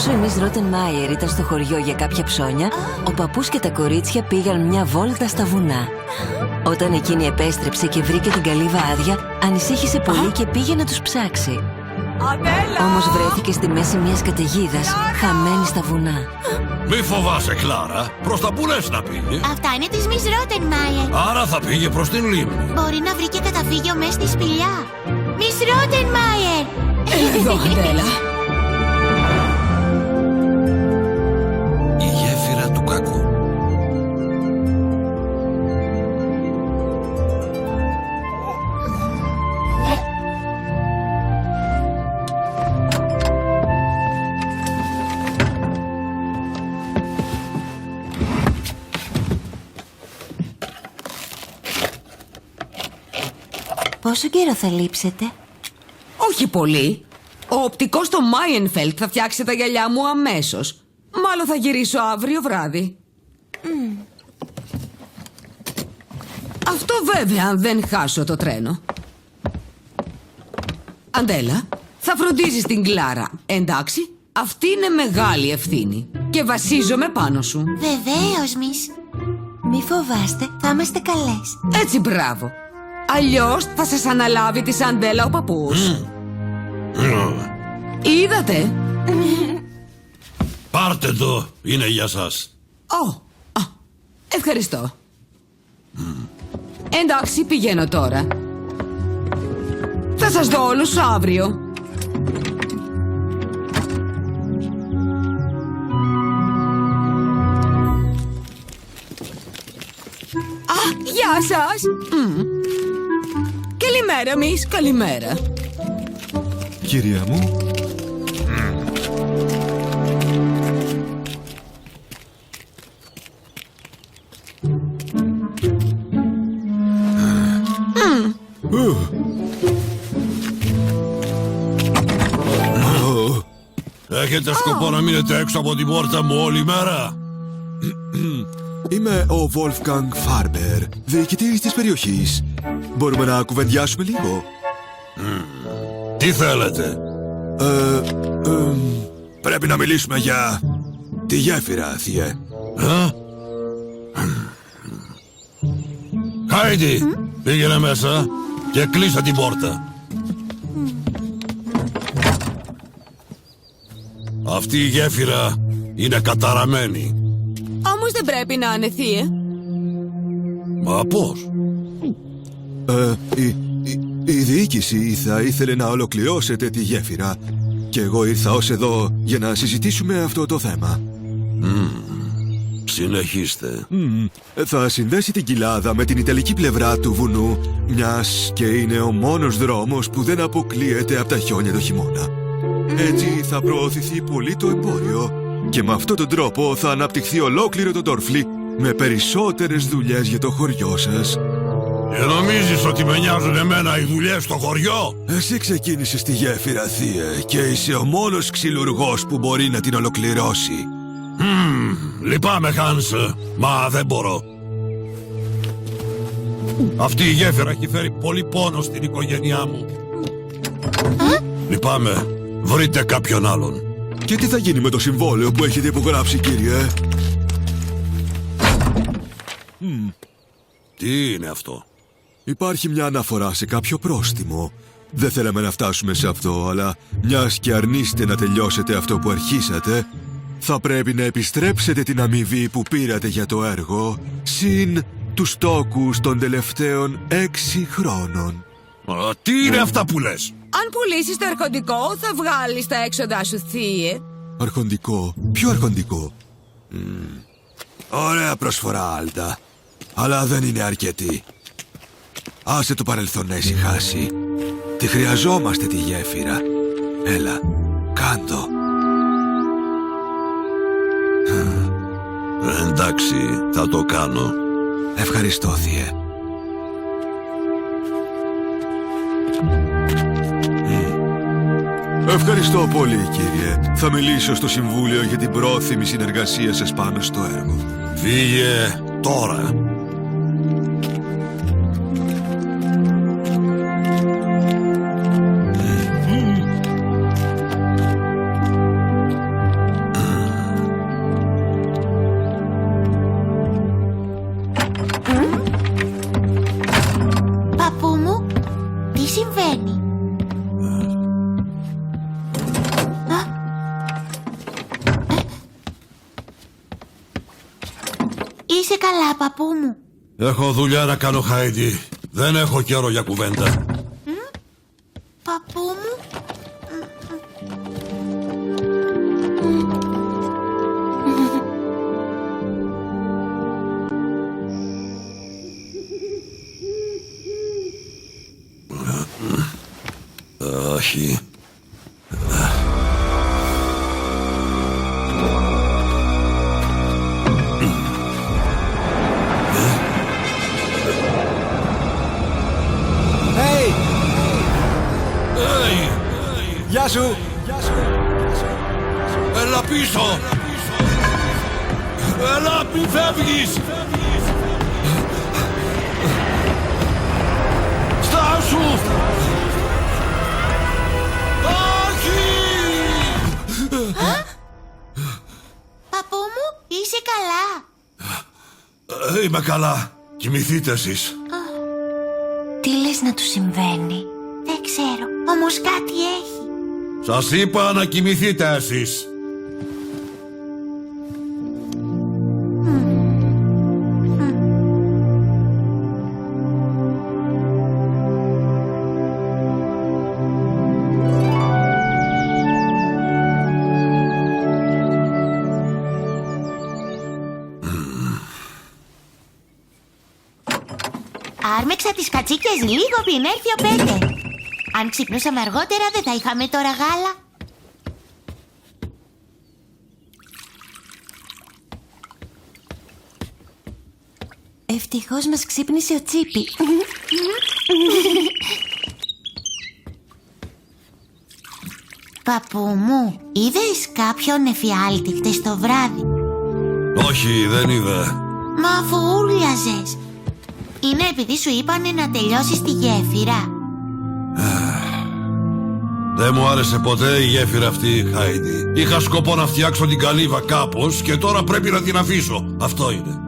Όσο η Miss Rottenmeier ήταν στο χωριό για κάποια ψώνια, ο παππούς και τα κορίτσια πήγαν μια βόλτα στα βουνά. Όταν εκείνη επέστρεψε και βρήκε την καλύβα άδεια, ανησύχησε πολύ και πήγε να τους ψάξει. Όμως βρέθηκε στη μέση μιας καταιγίδας, χαμένη στα βουνά. Μη φοβάσαι, Κλάρα. Προς τα που λες να πήγε? Αυτά είναι της Miss Rottenmeier. Άρα θα πήγε προς την λίμνη. Μπορεί να βρει και καταφύγιο μέσα στη σπηλιά. Miss Rottenmeier! Εδώ, Αντέλα. Η γέφυρα του κακού. Πόσο καιρό θα λείψετε? Όχι πολύ. Ο οπτικός στο Μάιενφελτ θα φτιάξει τα γυαλιά μου αμέσως. Μάλλον θα γυρίσω αύριο βράδυ. Αυτό βέβαια αν δεν χάσω το τρένο. Αντέλα, θα φροντίζεις την Κλάρα, εντάξει? Αυτή είναι μεγάλη ευθύνη και βασίζομαι πάνω σου. Βεβαίως, Miss. Μη φοβάστε, θα είμαστε καλές. Έτσι, μπράβο. Αλλιώς θα σας αναλάβει τη Αντέλα ο παππούς. Είδατε? Πάρτε το, είναι για σας. Ευχαριστώ. Εντάξει, πηγαίνω τώρα. Θα σας δω όλους αύριο. Γεια σας. Καλημέρα, Miss. Καλημέρα. Κυρία μου. Έχετε σκοπό να μείνετε έξω από την πόρτα μου όλη μέρα? Είμαι ο Wolfgang Farber, διοικητής της περιοχής. Μπορούμε να κουβεντιάσουμε λίγο? Τι θέλετε? Πρέπει να μιλήσουμε για τη γέφυρα, θείε. Χάιντι, πήγαινε μέσα και κλείσε την πόρτα. Αυτή η γέφυρα είναι καταραμένη. Όμως δεν πρέπει να είναι, θείε. Μα πώς? Η διοίκηση θα ήθελε να ολοκληρώσετε τη γέφυρα και εγώ ήρθα ως εδώ για να συζητήσουμε αυτό το θέμα. Συνεχίστε. Θα συνδέσει την κοιλάδα με την ιταλική πλευρά του βουνού, μιας και είναι ο μόνος δρόμος που δεν αποκλείεται από τα χιόνια το χειμώνα. Έτσι θα προωθηθεί πολύ το εμπόριο και με αυτόν τον τρόπο θα αναπτυχθεί ολόκληρο το Ντόρφλι με περισσότερες δουλειές για το χωριό σας. Και νομίζεις ότι με νοιάζουν εμένα οι δουλειές στο χωριό? Εσύ ξεκίνησες τη γέφυρα, θείε, και είσαι ο μόνος ξυλουργός που μπορεί να την ολοκληρώσει. Λυπάμαι, Χάνς, μα δεν μπορώ. Αυτή η γέφυρα έχει φέρει πολύ πόνο στην οικογένειά μου. Λυπάμαι, βρείτε κάποιον άλλον. Και τι θα γίνει με το συμβόλαιο που έχετε υπογράψει, κύριε? Τι είναι αυτό? Υπάρχει μια αναφορά σε κάποιο πρόστιμο. Δεν θέλαμε να φτάσουμε σε αυτό, αλλά μιας και αρνείστε να τελειώσετε αυτό που αρχίσατε, θα πρέπει να επιστρέψετε την αμοιβή που πήρατε για το έργο, συν τους τόκους των τελευταίων 6 χρόνων. Τι είναι αυτά που λες? Αν πουλήσεις το αρχοντικό, θα βγάλεις τα έξοδά σου, θείε. Αρχοντικό? Ποιο αρχοντικό? Ωραία προσφορά, Άλτα. Αλλά δεν είναι αρκετή. Άσε το παρελθόν να ησυχάσει. Τη χρειαζόμαστε τη γέφυρα. Έλα, κάντο. Εντάξει, θα το κάνω. Ευχαριστώ, θείε. Ευχαριστώ πολύ, κύριε. Θα μιλήσω στο Συμβούλιο για την πρόθυμη συνεργασία σας πάνω στο έργο. Φύγε τώρα. συμβαίνει? Είσαι καλά, παππού μου? Έχω δουλειά να κάνω, Χάιντι. Δεν έχω καιρό για κουβέντα. Παππού μου? Όχι. Γεια σου! Έλα πίσω! Έλα, μη φεύγεις! Στάσου! Όχι! Παππού μου, είσαι καλά? Είμαι καλά. Κοιμηθείτε εσείς. Τι λες να του συμβαίνει? Δεν ξέρω, όμως κάτι έχει. Σας είπα να κοιμηθείτε εσείς. Άρμεξα τις κατσίκες λίγο πριν έρθει ο Πέτερ. Αν ξυπνούσαμε αργότερα δεν θα είχαμε τώρα γάλα. Ευτυχώς μας ξύπνησε ο Τσίπι. Παππού μου, είδες κάποιον εφιάλτη χτες το βράδυ? Όχι, δεν είδα. Μα αφού ούρλιαζες. Είναι επειδή σου είπανε να τελειώσεις τη γέφυρα. Δεν μου άρεσε ποτέ η γέφυρα αυτή, Χάιντι. Είχα σκοπό να φτιάξω την καλύβα κάπως και τώρα πρέπει να την αφήσω. Αυτό είναι.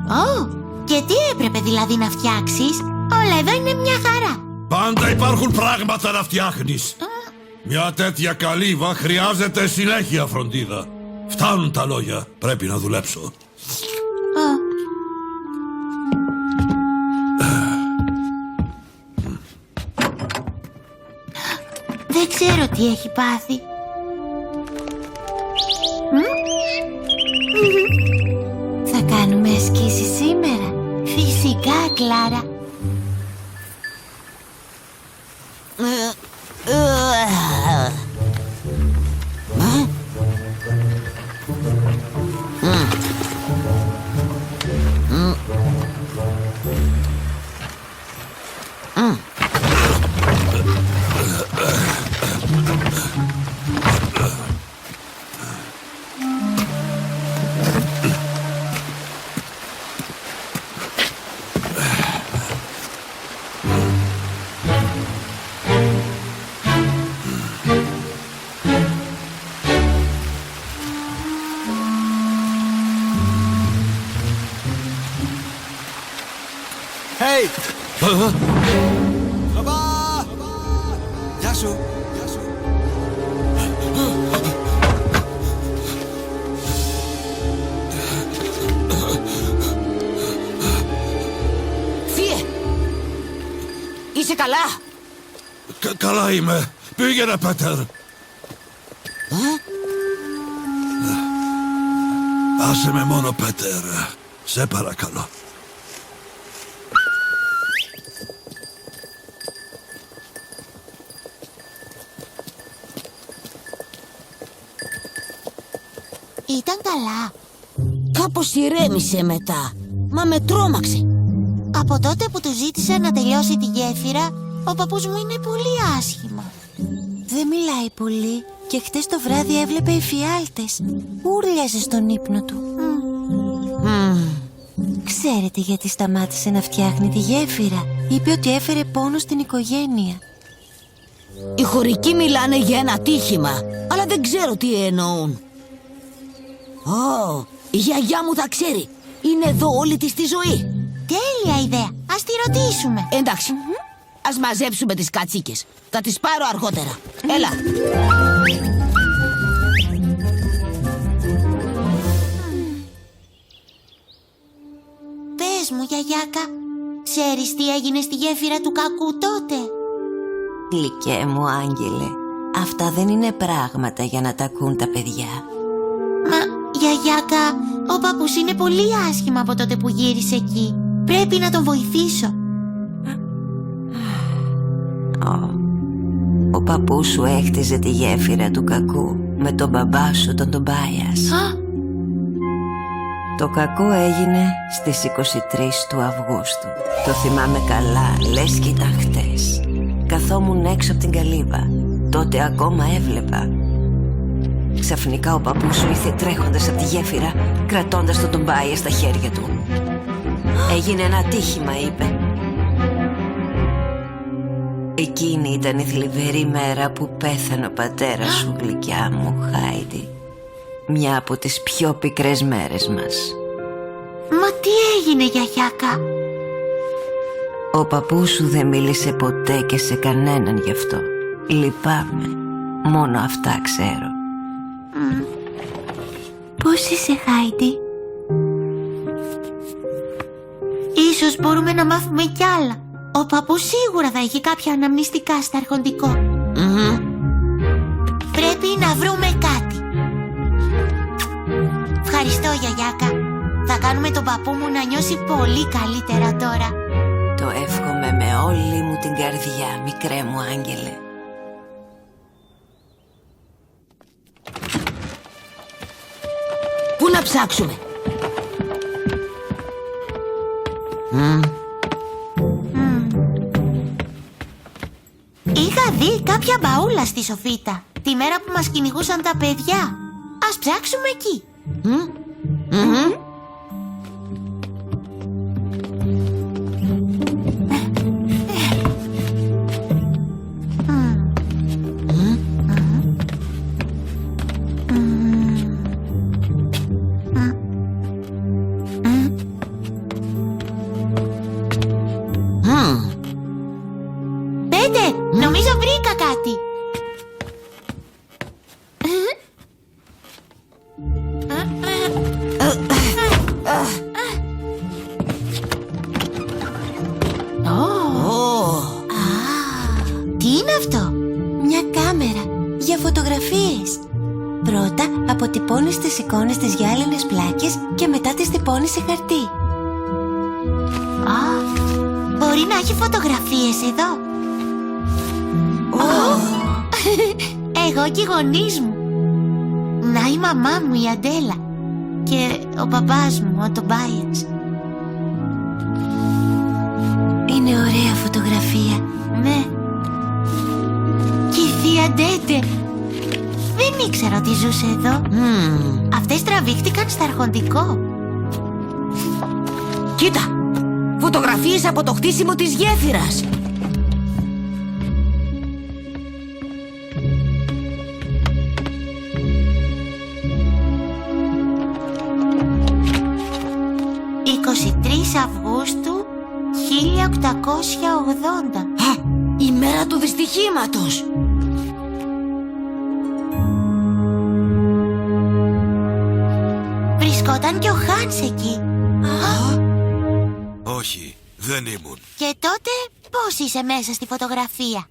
Ω, και τι έπρεπε δηλαδή να φτιάξεις? Όλα εδώ είναι μια χαρά. Πάντα υπάρχουν πράγματα να φτιάχνεις. Μια τέτοια καλύβα χρειάζεται συνέχεια φροντίδα. Φτάνουν τα λόγια. Πρέπει να δουλέψω. Δεν ξέρω τι έχει πάθει. Θα κάνουμε ασκήσεις σήμερα. Φυσικά, Κλάρα. Hey! Παπά! Γεια σου! Γεια σου! Θεία! Είσαι καλά? Καλά είμαι. Πήγαινε, Πέτερ. Άσε με μόνο, Πέτερ. Σε παρακαλώ. Ήταν καλά. Κάπως ηρέμησε μετά. Μα με τρόμαξε. Από τότε που του ζήτησα να τελειώσει τη γέφυρα, ο παππούς μου είναι πολύ άσχημα. Δεν μιλάει πολύ και χτες το βράδυ έβλεπε εφιάλτες. Ούρλιαζε στον ύπνο του. Ξέρετε γιατί σταμάτησε να φτιάχνει τη γέφυρα? Είπε ότι έφερε πόνο στην οικογένεια. Οι χωρικοί μιλάνε για ένα ατύχημα, αλλά δεν ξέρω τι εννοούν. Η γιαγιά μου θα ξέρει. Είναι εδώ όλη της τη ζωή. Τέλεια ιδέα. Ας τη ρωτήσουμε. Εντάξει. Ας μαζέψουμε τις κατσίκες. Θα τις πάρω αργότερα. Έλα. Πες μου, γιαγιάκα, ξέρεις τι έγινε στη γέφυρα του κακού τότε? Γλυκέ μου άγγελε, αυτά δεν είναι πράγματα για να τα ακούν τα παιδιά. Μα, γιαγιάκα, ο παππούς είναι πολύ άσχημα από τότε που γύρισε εκεί. Πρέπει να τον βοηθήσω. Ο παππούς σου έχτιζε τη γέφυρα του κακού με τον μπαμπά σου τον Τομπάιας. Το κακό έγινε στις 23 του Αυγούστου. Το θυμάμαι καλά, λες και ήταν χτες. Καθόμουν έξω από την καλύβα. Τότε ακόμα έβλεπα. Ξαφνικά ο παππούς σου ήρθε τρέχοντας από τη γέφυρα, κρατώντας τον Τομπάια στα χέρια του. Έγινε ένα ατύχημα, είπε. Εκείνη ήταν η θλιβερή μέρα που πέθανε ο πατέρας σου, γλυκιά μου Χάιντι. Μια από τις πιο πικρές μέρες μας. Μα τι έγινε, γιαγιάκα? Ο παππούς σου δεν μίλησε ποτέ και σε κανέναν γι' αυτό. Λυπάμαι. Μόνο αυτά ξέρω. Πώς είσαι, Χάιντι? Ίσως μπορούμε να μάθουμε κι άλλα. Ο παππούς σίγουρα θα έχει κάποια αναμνηστικά στα αρχοντικό. Πρέπει να βρούμε κάτι. Ευχαριστώ, γιαγιάκα. Θα κάνουμε τον παππού μου να νιώσει πολύ καλύτερα τώρα. Το εύχομαι με όλη μου την καρδιά, μικρέ μου άγγελε. Πού να ψάξουμε? Είχα δει κάποια μπαούλα στη σοφίτα τη μέρα που μας κυνηγούσαν τα παιδιά. Ας ψάξουμε εκεί. Νομίζω βρήκα κάτι. Τι είναι αυτό? Μια κάμερα για φωτογραφίες. Πρώτα αποτυπώνεις τις εικόνες στις γυάλινες πλάκες και μετά τις τυπώνεις σε χαρτί. Μπορεί να έχει φωτογραφίες εδώ. Εγώ και οι γονείς μου. Να η μαμά μου, η Αντέλα. Και ο παπάς μου, ο Τομπάιας. Είναι ωραία φωτογραφία. Ναι. Και η θεία Ντέντε. Δεν ήξερα ότι ζούσε εδώ. Αυτές τραβήχτηκαν στα αρχοντικό. Κοίτα! Φωτογραφίες από το χτίσιμο της γέφυρας. Αυγούστου 1880. Η μέρα του δυστυχήματος. Βρισκόταν και ο Χάνς εκεί. Όχι, δεν ήμουν. Και τότε πώς είσαι μέσα στη φωτογραφία?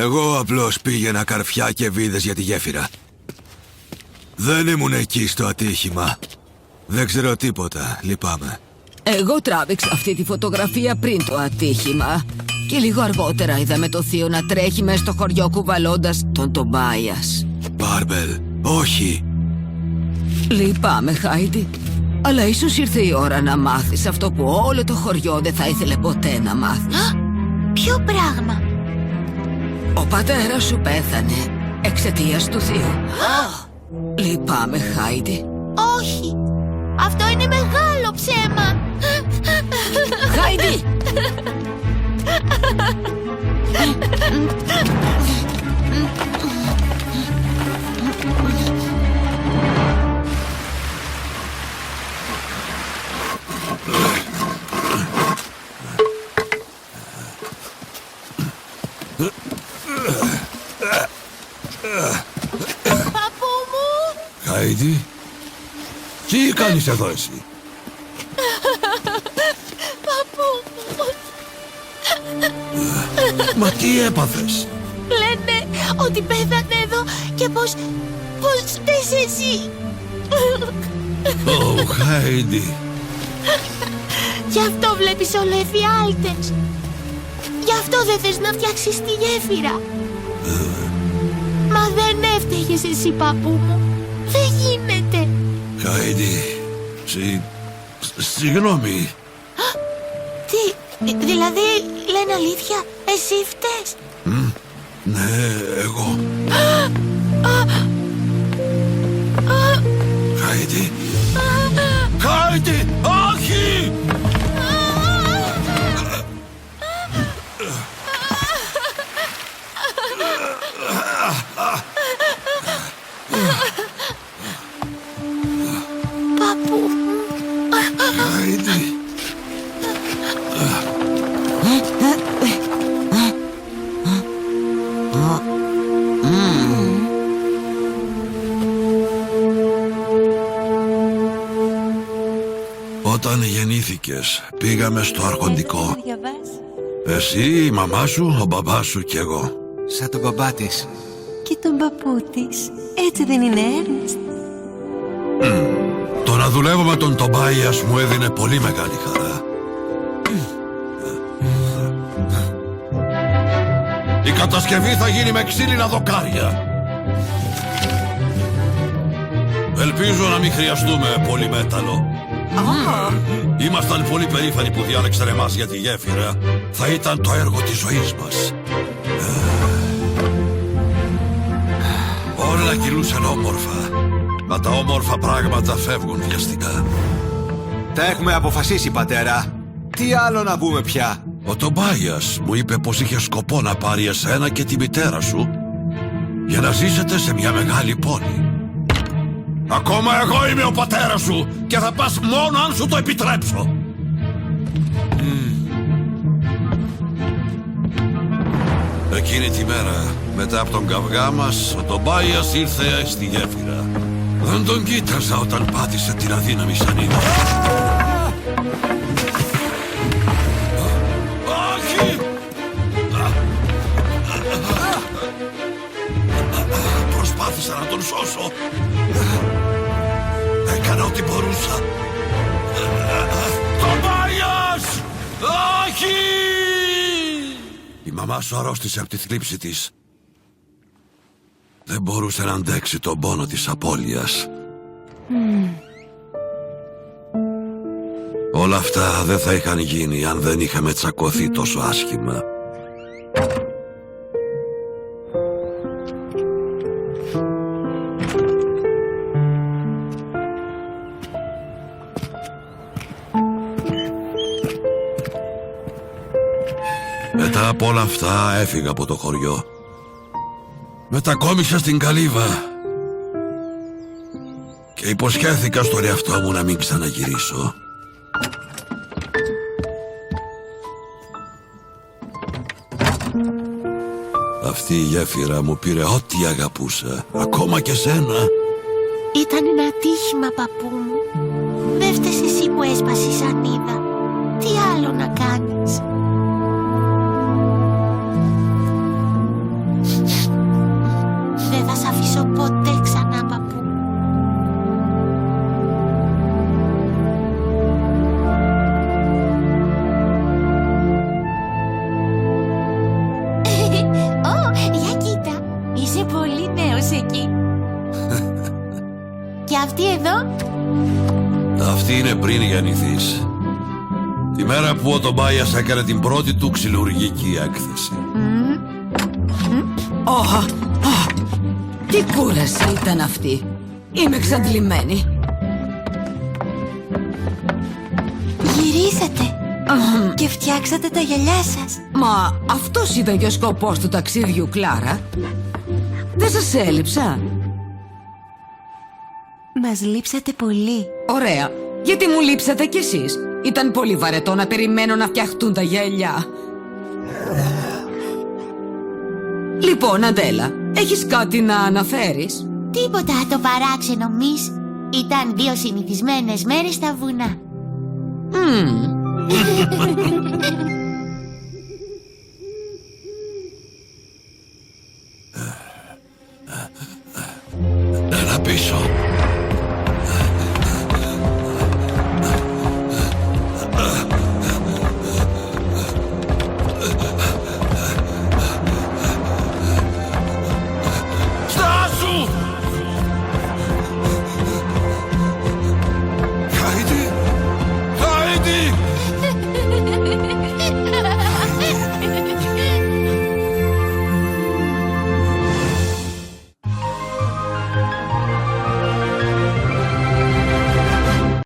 Εγώ απλώς πήγαινα καρφιά και βίδες για τη γέφυρα. Δεν ήμουν εκεί στο ατύχημα. Δεν ξέρω τίποτα, λυπάμαι. Εγώ τράβηξα αυτή τη φωτογραφία πριν το ατύχημα. Και λίγο αργότερα είδαμε το θείο να τρέχει μέσα στο χωριό κουβαλώντας τον Τομπάιας. Μπάρμπελ, όχι. Λυπάμαι, Χάιντι. Αλλά ίσως ήρθε η ώρα να μάθεις αυτό που όλο το χωριό δεν θα ήθελε ποτέ να μάθεις. Ποιο πράγμα? Ο πατέρας σου πέθανε εξαιτίας του θείου. Λυπάμαι, Χάιντι. Όχι. Αυτό είναι μεγάλο ψέμα. Χάιντι! κάνεις εδώ εσύ? Παππού μου. Μα τι έπαθες? Λένε ότι πέθανε εδώ και πως φταίς εσύ. Ω, Χάιντι. Γι' αυτό βλέπεις όλο εφιάλτες. Γι' αυτό δεν θες να φτιάξεις τη γέφυρα. Μα δεν έφταιγες εσύ, παππού μου. Δεν γίνεται. Χάιντι, συγγνώμη. Τι, δηλαδή λένε αλήθεια? Εσύ φταίς? Ναι, εγώ. Χάιντι. Χάιντι, όχι! Παππού. Χάιντι. Όταν γεννήθηκες, πήγαμε στο αρχοντικό. Εσύ, η μαμά σου, ο μπαμπάς σου και εγώ. Σαν τον μπαμπά της. Και τον παππού της. Έτσι δεν είναι, Έρνστ? Το να δουλεύω με τον Τομπάιας μου έδινε πολύ μεγάλη χαρά. Η κατασκευή θα γίνει με ξύλινα δοκάρια. Ελπίζω να μην χρειαστούμε πολύ μέταλλο. Ήμασταν πολύ περήφανοι που διάλεξαν εμάς για τη γέφυρα. Θα ήταν το έργο της ζωής μας. Όλα κυλούσαν όμορφα. Μα τα όμορφα πράγματα φεύγουν βιαστικά. Τα έχουμε αποφασίσει, πατέρα. Τι άλλο να πούμε πια? Ο Τομπάιας μου είπε πως είχε σκοπό να πάρει εσένα και τη μητέρα σου για να ζήσετε σε μια μεγάλη πόλη. Ακόμα εγώ είμαι ο πατέρας σου και θα πας μόνο αν σου το επιτρέψω. Εκείνη τη μέρα, μετά από τον καυγά μας, ο Τομπάιας ήρθε στη γέφυρα. Δεν τον κοίταζα όταν πάτησε την αδύναμη σανίδα. Όχι! Προσπάθησα να τον σώσω. Έκανα ό,τι μπορούσα. Τομπάιας! Όχι! Η μαμά σου αρρώστησε από τη θλίψη της. Δεν μπορούσε να αντέξει τον πόνο της απώλειας. Όλα αυτά δεν θα είχαν γίνει αν δεν είχαμε τσακωθεί τόσο άσχημα. Μετά από όλα αυτά έφυγα από το χωριό. Μετακόμισα στην Καλύβα και υποσχέθηκα στον εαυτό μου να μην ξαναγυρίσω. Αυτή η γέφυρα μου πήρε ό,τι αγαπούσα, ακόμα και σένα. Ήταν ένα ατύχημα, παππού μου. Δεν φταίς εσύ που έσπασε η σανίδα. Τι άλλο να κάνεις? Δεν θα σ' αφήσω ποτέ ξανά, παππού. Για κοίτα, είσαι πολύ νέος εκεί. Και αυτή εδώ? Αυτή είναι πριν γεννηθείς. Τη μέρα που ο Τομπάιας έκανε την πρώτη του ξυλουργική έκθεση. Τι κούραση ήταν αυτή. Είμαι εξαντλημένη. Γυρίσατε και φτιάξατε τα γυαλιά σας. Μα αυτός ήταν και ο σκοπός του ταξίδιου, Κλάρα. Δεν σας έλειψα? Μας λείψατε πολύ. Ωραία. Γιατί μου λείψατε κι εσείς? Ήταν πολύ βαρετό να περιμένω να φτιαχτούν τα γυαλιά. Λοιπόν, Αντέλα, έχεις κάτι να αναφέρεις? Τίποτα το παράξενο, μις. Ήταν 2 συνηθισμένες μέρες στα βουνά. Έλα πίσω.